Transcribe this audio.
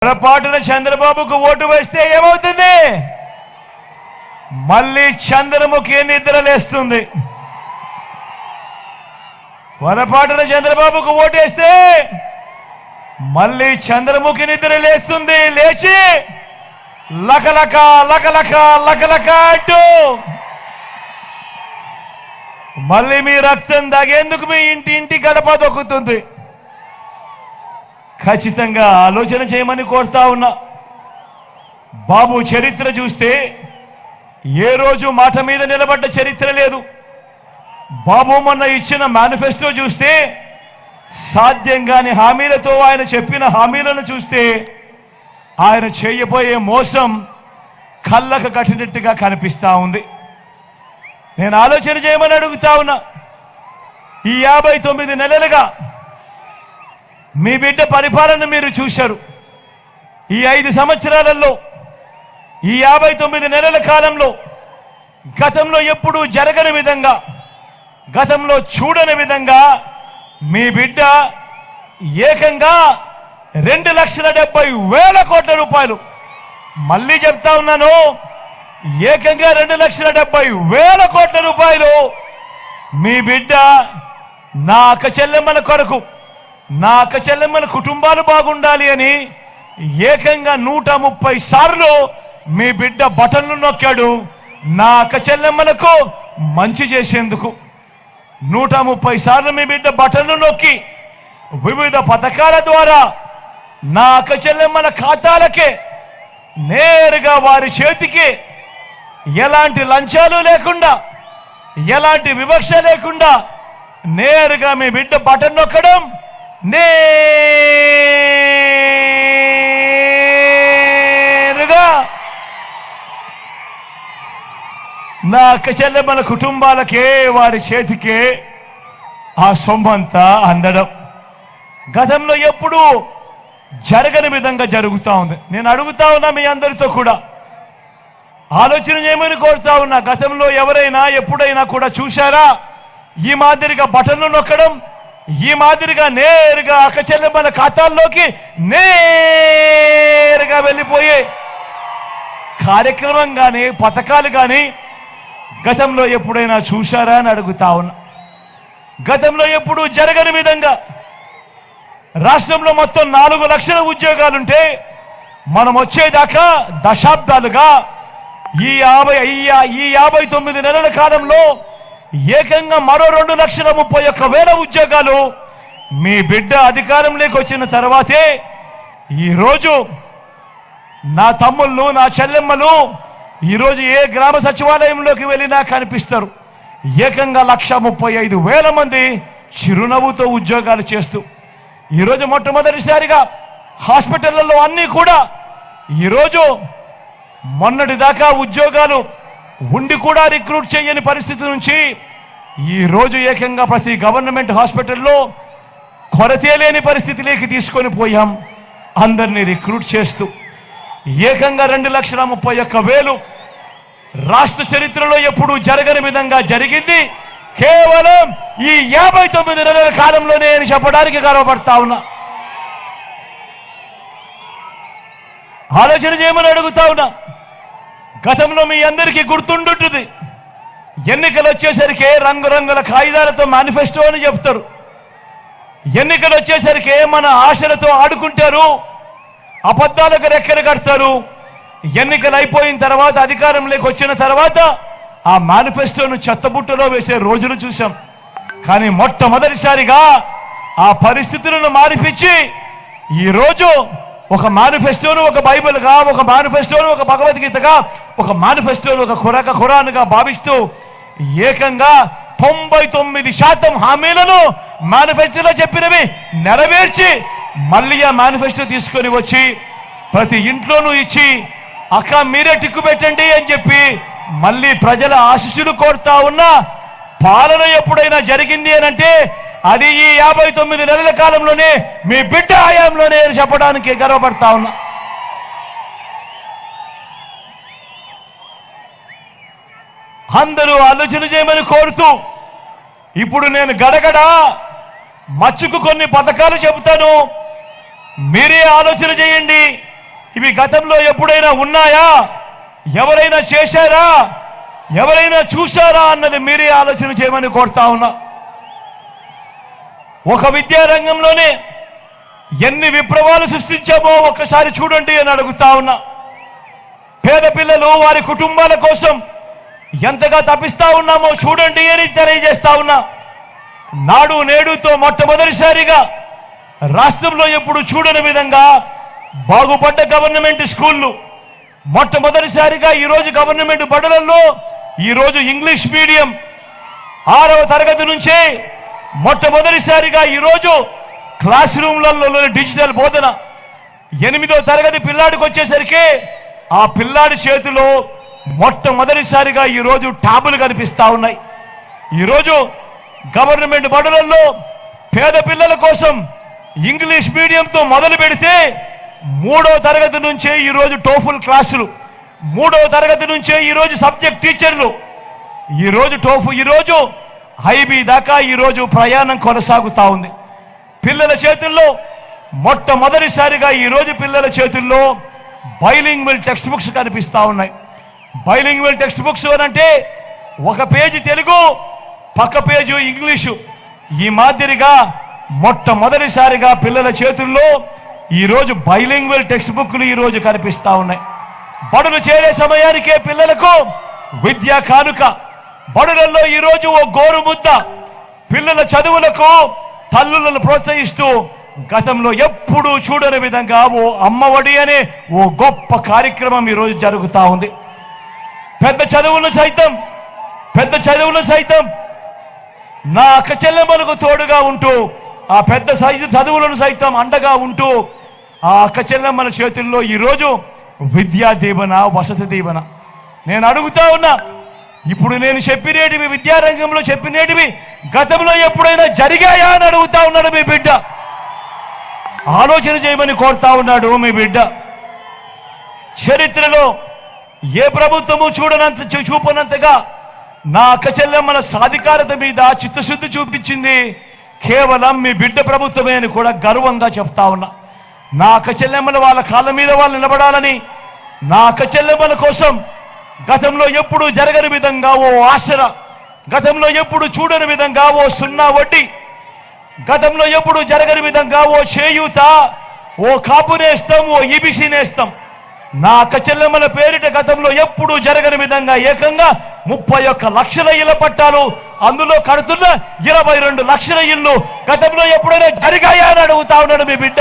పొరపాటున చంద్రబాబుకు ఓటు వేస్తే ఏమవుతుంది? మళ్ళీ చంద్రముఖి నిద్రలేస్తుంది. పొరపాటున చంద్రబాబుకు ఓటేస్తే మళ్ళీ చంద్రముఖి నిద్రలేస్తుంది. లేచి లకలక లకలక లకలక అంటూ మళ్ళీ మీ రక్తం దాగేందుకు మీ ఇంటి గడప దొక్కుతుంది. ఖచ్చితంగా ఆలోచన చేయమని కోరుతా ఉన్నా. బాబు చరిత్ర చూస్తే ఏ రోజు మాట మీద నిలబడ్డ చరిత్ర లేదు. బాబు మొన్న ఇచ్చిన మేనిఫెస్టో చూస్తే సాధ్యం కాని హామీలతో ఆయన చెప్పిన హామీలను చూస్తే ఆయన చేయబోయే మోసం కళ్ళకు కట్టినట్టుగా కనిపిస్తా ఉంది. నేను ఆలోచన చేయమని అడుగుతా ఉన్నా. ఈ 59 నెలలుగా మీ బిడ్డ పరిపాలన మీరు చూశారు. ఈ 5 సంవత్సరాలలో ఈ 59 నెలల కాలంలో గతంలో ఎప్పుడూ జరగని విధంగా, గతంలో చూడని విధంగా మీ బిడ్డ ఏకంగా 2,70,000 కోట్ల రూపాయలు, మళ్ళీ చెప్తా ఉన్నాను, ఏకంగా 2,70,000 కోట్ల రూపాయలు మీ బిడ్డ నా అక్క చెల్లెమ్మల కొరకు, నా అక్క చెల్లెమ్మల కుటుంబాలు బాగుండాలి అని ఏకంగా 130 సార్లు మీ బిడ్డ బటన్లు నొక్కాడు. నా అక్క చెల్లెమ్మలకు మంచి చేసేందుకు 130 సార్లు మీ బిడ్డ బటన్లు నొక్కి వివిధ పథకాల ద్వారా నా అక్క చెల్లెమ్మల ఖాతాలకే నేరుగా వారి చేతికి ఎలాంటి లంచాలు లేకుండా, ఎలాంటి వివక్ష లేకుండా నేరుగా మీ బిడ్డ బటన్ నొక్కడం, నేరుగా నా అక్క చెల్లెమ్మల కుటుంబాలకే వారి చేతికే ఆ సొమ్మంతా అందడం గతంలో ఎప్పుడూ జరగని విధంగా జరుగుతూ ఉంది. నేను అడుగుతా ఉన్నా మీ అందరితో కూడా ఆలోచన చేయమని కోరుతా ఉన్నా. గతంలో ఎవరైనా ఎప్పుడైనా కూడా చూశారా ఈ మాదిరిగా బటన్లు నొక్కడం, ఈ మాదిరిగా నేరుగా అక్క చెల్లెమ్మల ఖాతాల్లోకి నేరుగా వెళ్ళిపోయే కార్యక్రమం కానీ పథకాలు కానీ గతంలో ఎప్పుడైనా చూశారా అని అడుగుతా ఉన్నా. గతంలో ఎప్పుడు జరగని విధంగా రాష్ట్రంలో మొత్తం 4 లక్షల ఉద్యోగాలుంటే మనం వచ్చేదాకా దశాబ్దాలుగా ఈ 59 నెలల కాలంలో ఏకంగా మరో 2,31,000 ఉద్యోగాలు మీ బిడ్డ అధికారంలోకి వచ్చిన తర్వాతే ఈరోజు నా తమ్ముళ్ళు, నా చెల్లెమ్మలు ఈరోజు ఏ గ్రామ సచివాలయంలోకి వెళ్ళినా కనిపిస్తారు. ఏకంగా 1,35,000 మంది చిరునవ్వుతో ఉద్యోగాలు చేస్తూ ఈరోజు మొట్టమొదటిసారిగా హాస్పిటళ్లలో అన్నీ కూడా ఈరోజు మొన్నటి దాకా ఉద్యోగాలు ఉండి కూడా రిక్రూట్ చేయని పరిస్థితి నుంచి ఈరోజు ఏకంగా ప్రతి గవర్నమెంట్ హాస్పిటల్లో కొరతే లేని పరిస్థితిలోకి తీసుకొని పోయాం. అందరినీ రిక్రూట్ చేస్తూ ఏకంగా 2,31,000 రాష్ట్ర చరిత్రలో ఎప్పుడూ జరగని విధంగా జరిగింది కేవలం ఈ 59 నెలల కాలంలోనే అని చెప్పడానికి గర్వపడతా ఉన్నా. ఆలోచన చేయమని అడుగుతా ఉన్నా. గతంలో మీ అందరికీ గుర్తుండుంటుంది, ఎన్నికలు వచ్చేసరికి రంగురంగుల కాగితాలతో మేనిఫెస్టో అని చెప్తారు. ఎన్నికలు వచ్చేసరికి మన ఆశలతో ఆడుకుంటారు, అబద్ధాలకు రెక్కలు కడతారు. ఎన్నికలు అయిపోయిన తర్వాత అధికారంలోకి వచ్చిన తర్వాత ఆ మేనిఫెస్టోను చెత్తబుట్టలో వేసే రోజులు చూసాం. కానీ మొట్టమొదటిసారిగా ఆ పరిస్థితులను మారిపించి ఈరోజు ఒక మేనిఫెస్టోను ఒక బైబిల్గా, ఒక మేనిఫెస్టోను ఒక భగవద్గీతగా, ఒక మేనిఫెస్టోను ఒక ఖురాన్గా భావిస్తూ ఏకంగా 99% హామీలను మేనిఫెస్టోలో చెప్పినవి నెరవేర్చి మళ్ళీ ఆ మేనిఫెస్టో తీసుకొని వచ్చి ప్రతి ఇంట్లోనూ ఇచ్చి అక్క మీరే టిక్కు పెట్టండి అని చెప్పి మళ్ళీ ప్రజల ఆశీస్సులు కోరుతా ఉన్నా పాలన ఎప్పుడైనా జరిగింది అని అంటే అది ఈ 59 నెలల కాలంలోనే మీ బిడ్డ హయాంలోనే అని చెప్పడానికి గర్వపడతా ఉన్నా. అందరూ ఆలోచన చేయమని కోరుతూ ఇప్పుడు నేను గడగడ మచ్చుకు కొన్ని పథకాలు చెబుతాను, మీరే ఆలోచన చేయండి. ఇవి గతంలో ఎప్పుడైనా ఉన్నాయా? ఎవరైనా చేశారా? ఎవరైనా చూశారా అన్నది మీరే ఆలోచన చేయమని కోరుతా ఉన్నా. ఒక విద్యారంగంలోనే ఎన్ని విప్లవాలు సృష్టించామో ఒక్కసారి చూడండి అని అడుగుతా ఉన్నా. పేద పిల్లలు వారి కుటుంబాల కోసం ఎంతగా తప్పిస్తా ఉన్నామో చూడండి అని తెలియజేస్తా ఉన్నా. నాడు నేడుతో మొట్టమొదటిసారిగా రాష్ట్రంలో ఎప్పుడు చూడని విధంగా బాగుపడ్డ గవర్నమెంట్ స్కూళ్లు, మొట్టమొదటిసారిగా ఈరోజు గవర్నమెంట్ బడులలో ఈరోజు ఇంగ్లీష్ మీడియం 6వ తరగతి నుంచే మొట్టమొదటిసారిగా ఈరోజు క్లాస్ రూమ్లలో డిజిటల్ బోధన. 8వ తరగతి పిల్లాడికి వచ్చేసరికి ఆ పిల్లాడి చేతిలో మొట్టమొదటిసారిగా ఈరోజు ట్యాబులు కనిపిస్తా ఉన్నాయి. ఈరోజు గవర్నమెంట్ బడులలో పేద పిల్లల కోసం ఇంగ్లీష్ మీడియంతో మొదలు పెడితే 3వ తరగతి నుంచే ఈరోజు టోఫుల్ క్లాసులు, 3వ తరగతి నుంచే ఈరోజు సబ్జెక్ట్ టీచర్లు, ఈరోజు ఐబీ దాకా ఈరోజు ప్రయాణం కొనసాగుతా ఉంది. పిల్లల చేతుల్లో మొట్టమొదటిసారిగా ఈరోజు పిల్లల చేతుల్లో బైలింగ్వల్ టెక్స్ట్ బుక్స్ కనిపిస్తా ఉన్నాయి. బైలింగ్వల్ టెక్స్ట్ బుక్స్ అంటే ఒక పేజీ తెలుగు, పక్క పేజీ ఇంగ్లీషు. ఈ మాదిరిగా మొట్టమొదటిసారిగా పిల్లల చేతుల్లో ఈరోజు బైలింగ్వల్ టెక్స్ట్ బుక్లు ఈరోజు కనిపిస్తా ఉన్నాయి. బడులు చేరే సమయానికే పిల్లలకు విద్యా కానుక, బడులలో ఈరోజు ఓ గోరు ముద్ద, పిల్లల చదువులకు తల్లులను ప్రోత్సహిస్తూ గతంలో ఎప్పుడూ చూడని విధంగా ఓ అమ్మఒడి అనే ఓ గొప్ప కార్యక్రమం ఈరోజు జరుగుతూ ఉంది. పెద్ద చదువులు సైతం నా అక్క చెల్లెమ్మలకు తోడుగా ఉంటూ, ఆ పెద్ద సైజు చదువులను సైతం అండగా ఉంటూ ఆ అక్క చెల్లెమ్మల చేతుల్లో ఈరోజు విద్యా దీవెన, వసతి దీవెన. నేను అడుగుతా ఉన్నా, ఇప్పుడు నేను చెప్పినేటివి, విద్యారంగంలో చెప్పినేటివి గతంలో ఎప్పుడైనా జరిగాయా అని అడుగుతా ఉన్నాడు మీ బిడ్డ. ఆలోచన చేయమని కోరుతా ఉన్నాడు మీ బిడ్డ. చరిత్రలో ఏ ప్రభుత్వము చూపనంతగా నా అక్క చెల్లెమ్మల సాధికారత మీద చిత్తశుద్ధి చూపించింది కేవలం మీ బిడ్డ ప్రభుత్వమే అని కూడా గర్వంగా చెప్తా ఉన్నా. నా అక్క చెల్లెమ్మల వాళ్ళ కాళ్ళ మీద వాళ్ళు నిలబడాలని, నా అక్క చెల్లెమ్మల కోసం గతంలో ఎప్పుడు జరగని విధంగా ఓ ఆసరా, గతంలో ఎప్పుడు చూడని విధంగా ఓ 0 వడ్డీ, గతంలో ఎప్పుడు జరగని విధంగా ఓ చేయూత, ఓ కాపు నేస్తం, ఓ ఈబీసీ నేస్తం. నా అక్క చెల్లెమ్మల పేరిట గతంలో ఎప్పుడు జరగని విధంగా ఏకంగా 31 లక్షల ఇళ్ల పట్టాలు, అందులో కడుతున్న 22 లక్షల ఇళ్ళు గతంలో ఎప్పుడైనా జరిగాయా అని అడుగుతా ఉన్నాడు మీ బిడ్డ.